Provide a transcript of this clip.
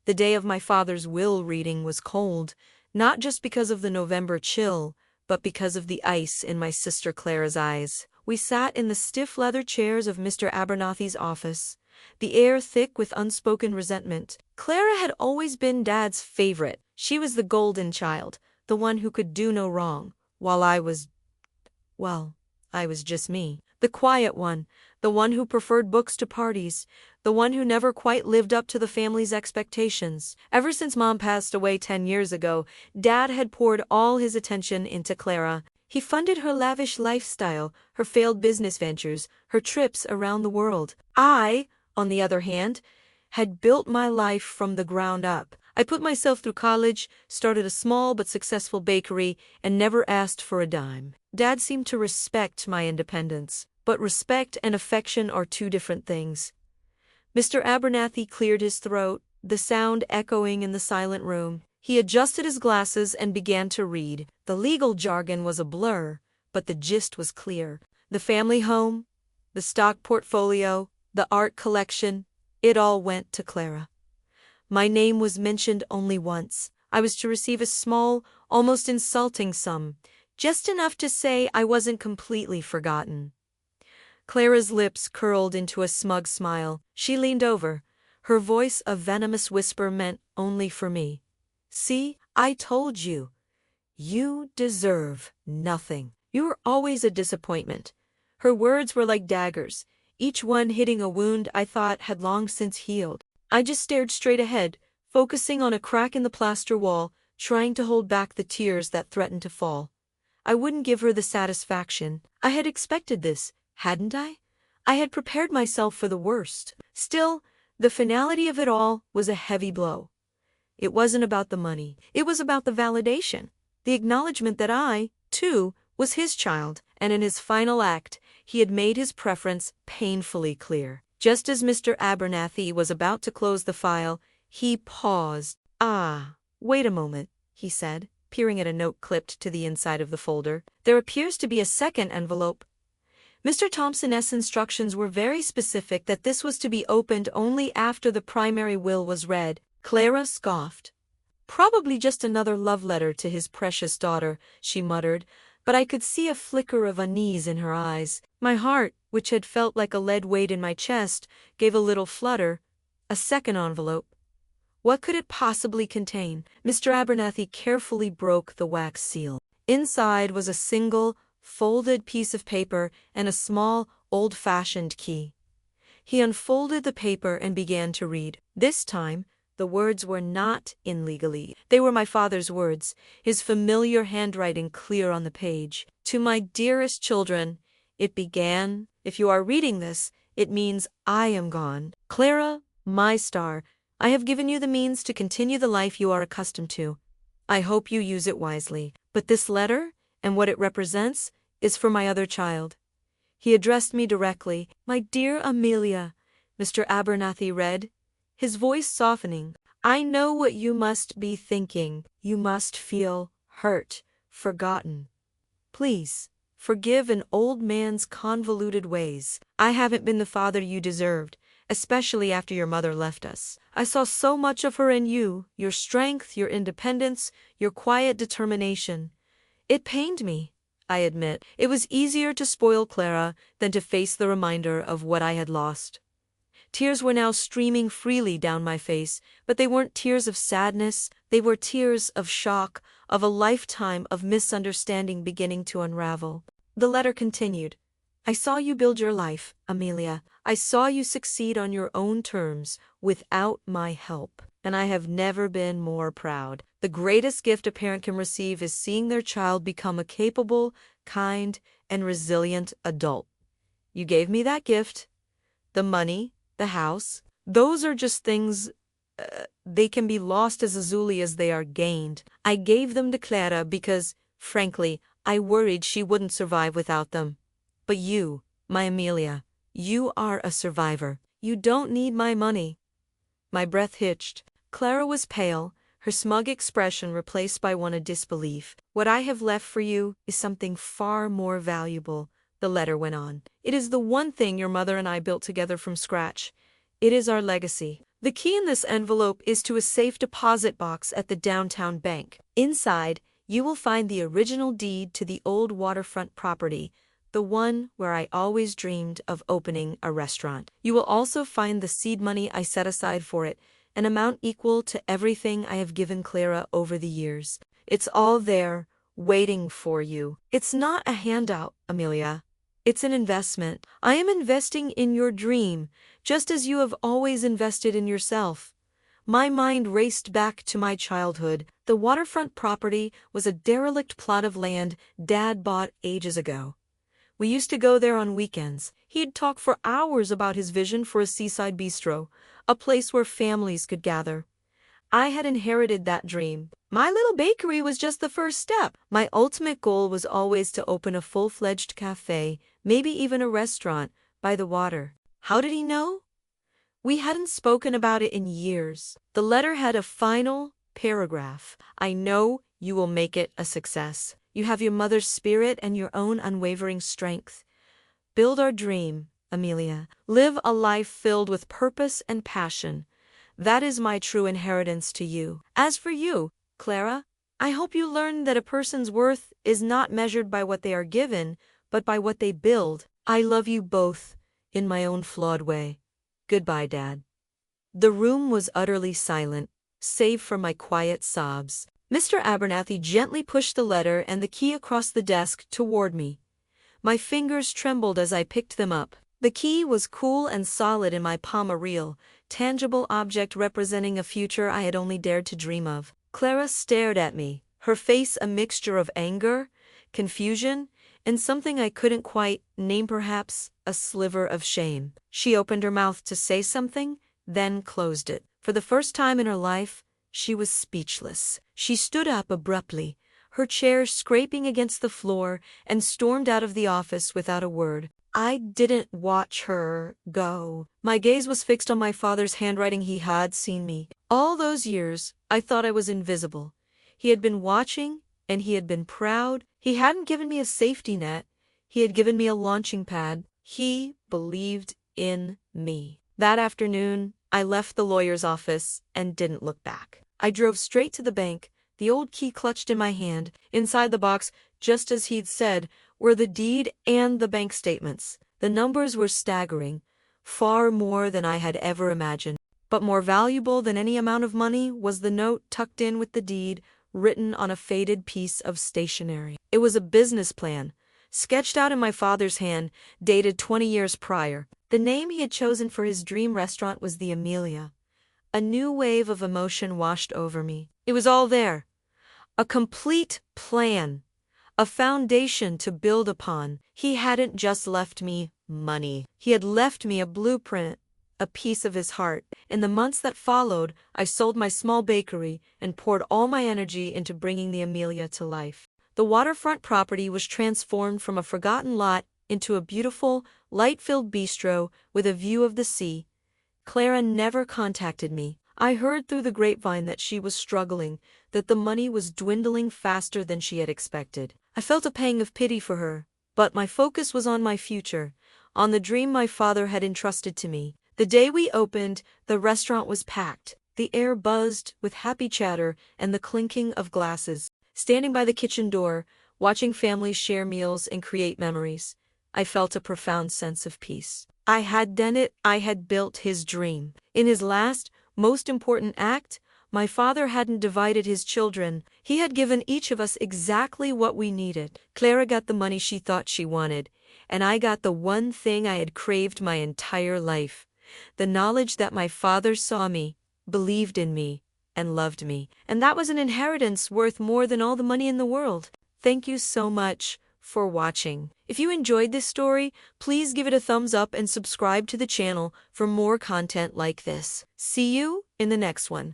The day of my father's will reading was cold, not just because of the November chill, but because of the ice in my sister Clara's eyes. We sat in the stiff leather chairs of Mr. Abernathy's office, the air thick with unspoken resentment. Clara had always been Dad's favorite. She was the golden child, the one who could do no wrong, while I was just me. The quiet one, the one who preferred books to parties, the one who never quite lived up to the family's expectations. Ever since Mom passed away 10 years ago, Dad had poured all his attention into Clara. He funded her lavish lifestyle, her failed business ventures, her trips around the world. I, on the other hand, had built my life from the ground up. I put myself through college, started a small but successful bakery, and never asked for a dime. Dad seemed to respect my independence, but respect and affection are two different things. Mr. Abernathy cleared his throat, the sound echoing in the silent room. He adjusted his glasses and began to read. The legal jargon was a blur, but the gist was clear. The family home, the stock portfolio, the art collection, it all went to Clara. My name was mentioned only once. I was to receive a small, almost insulting sum, just enough to say I wasn't completely forgotten. Clara's lips curled into a smug smile. She leaned over, her voice a venomous whisper meant only for me. See, I told you. You deserve nothing. You were always a disappointment. Her words were like daggers, each one hitting a wound I thought had long since healed. I just stared straight ahead, focusing on a crack in the plaster wall, trying to hold back the tears that threatened to fall. I wouldn't give her the satisfaction. I had expected this, hadn't I? I had prepared myself for the worst. Still, the finality of it all was a heavy blow. It wasn't about the money. It was about the validation, the acknowledgement that I, too, was his child, and in his final act, he had made his preference painfully clear. Just as Mr. Abernathy was about to close the file, he paused. "Ah, wait a moment," he said, peering at a note clipped to the inside of the folder. "There appears to be a second envelope." Mr. Thompson's instructions were very specific that this was to be opened only after the primary will was read. Clara scoffed. "Probably just another love letter to his precious daughter," she muttered, but I could see a flicker of unease in her eyes. My heart, which had felt like a lead weight in my chest, gave a little flutter. A second envelope. What could it possibly contain? Mr. Abernathy carefully broke the wax seal. Inside was a single, folded piece of paper and a small, old-fashioned key. He unfolded the paper and began to read. This time, the words were not in legalese. They were my father's words, his familiar handwriting clear on the page. "To my dearest children," it began. "If you are reading this, it means I am gone. Clara, my star, I have given you the means to continue the life you are accustomed to. I hope you use it wisely. But this letter, and what it represents, is for my other child." He addressed me directly. "My dear Amelia," Mr. Abernathy read, his voice softening. "I know what you must be thinking. You must feel hurt, forgotten. Please, forgive an old man's convoluted ways. I haven't been the father you deserved, especially after your mother left us. I saw so much of her in you, your strength, your independence, your quiet determination. It pained me, I admit. It was easier to spoil Clara than to face the reminder of what I had lost." Tears were now streaming freely down my face, but they weren't tears of sadness, they were tears of shock, of a lifetime of misunderstanding beginning to unravel. The letter continued. "I saw you build your life, Amelia. I saw you succeed on your own terms, without my help. And I have never been more proud. The greatest gift a parent can receive is seeing their child become a capable, kind, and resilient adult. You gave me that gift. The money, the house, those are just things, they can be lost as easily as they are gained. I gave them to Clara because, frankly, I worried she wouldn't survive without them. But you, my Amelia, you are a survivor. You don't need my money." My breath hitched. Clara was pale, her smug expression replaced by one of disbelief. "What I have left for you is something far more valuable," the letter went on. "It is the one thing your mother and I built together from scratch. It is our legacy. The key in this envelope is to a safe deposit box at the downtown bank. Inside, you will find the original deed to the old waterfront property, the one where I always dreamed of opening a restaurant. You will also find the seed money I set aside for it, an amount equal to everything I have given Clara over the years. It's all there, waiting for you. It's not a handout, Amelia. It's an investment. I am investing in your dream, just as you have always invested in yourself. My mind raced back to my childhood. The waterfront property was a derelict plot of land Dad bought ages ago. We used to go there on weekends. He'd talk for hours about his vision for a seaside bistro, a place where families could gather. I had inherited that dream. My little bakery was just the first step. My ultimate goal was always to open a full-fledged cafe, maybe even a restaurant, by the water. How did he know? We hadn't spoken about it in years. The letter had a final paragraph. I know you will make it a success. You have your mother's spirit and your own unwavering strength. Build our dream, Amelia. Live a life filled with purpose and passion. That is my true inheritance to you. As for you, Clara, I hope you learn that a person's worth is not measured by what they are given, but by what they build. I love you both, in my own flawed way. Goodbye, Dad. The room was utterly silent, save for my quiet sobs. Mr. Abernathy gently pushed the letter and the key across the desk toward me. My fingers trembled as I picked them up. The key was cool and solid in my palm, a real, tangible object representing a future I had only dared to dream of. Clara stared at me, her face a mixture of anger, confusion, and something I couldn't quite name, perhaps a sliver of shame. She opened her mouth to say something, then closed it. For the first time in her life, she was speechless. She stood up abruptly, her chair scraping against the floor, and stormed out of the office without a word. I didn't watch her go. My gaze was fixed on my father's handwriting. He had seen me. All those years, I thought I was invisible. He had been watching, and he had been proud. He hadn't given me a safety net. He had given me a launching pad. He believed in me. That afternoon, I left the lawyer's office and didn't look back. I drove straight to the bank, the old key clutched in my hand. Inside the box, just as he'd said, were the deed and the bank statements. The numbers were staggering, far more than I had ever imagined. But more valuable than any amount of money was the note tucked in with the deed, written on a faded piece of stationery. It was a business plan, sketched out in my father's hand, dated 20 years prior. The name he had chosen for his dream restaurant was the Amelia. A new wave of emotion washed over me. It was all there. A complete plan. A foundation to build upon. He hadn't just left me money. He had left me a blueprint, a piece of his heart. In the months that followed, I sold my small bakery and poured all my energy into bringing the Amelia to life. The waterfront property was transformed from a forgotten lot into a beautiful, light-filled bistro with a view of the sea. Clara never contacted me. I heard through the grapevine that she was struggling, that the money was dwindling faster than she had expected. I felt a pang of pity for her, but my focus was on my future, on the dream my father had entrusted to me. The day we opened, the restaurant was packed. The air buzzed with happy chatter and the clinking of glasses. Standing by the kitchen door, watching families share meals and create memories, I felt a profound sense of peace. I had done it. I had built his dream. In his last, most important act, my father hadn't divided his children. He had given each of us exactly what we needed. Clara got the money she thought she wanted, and I got the one thing I had craved my entire life. The knowledge that my father saw me, believed in me, and loved me. And that was an inheritance worth more than all the money in the world. Thank you so much for watching. If you enjoyed this story, please give it a thumbs up and subscribe to the channel for more content like this. See you in the next one.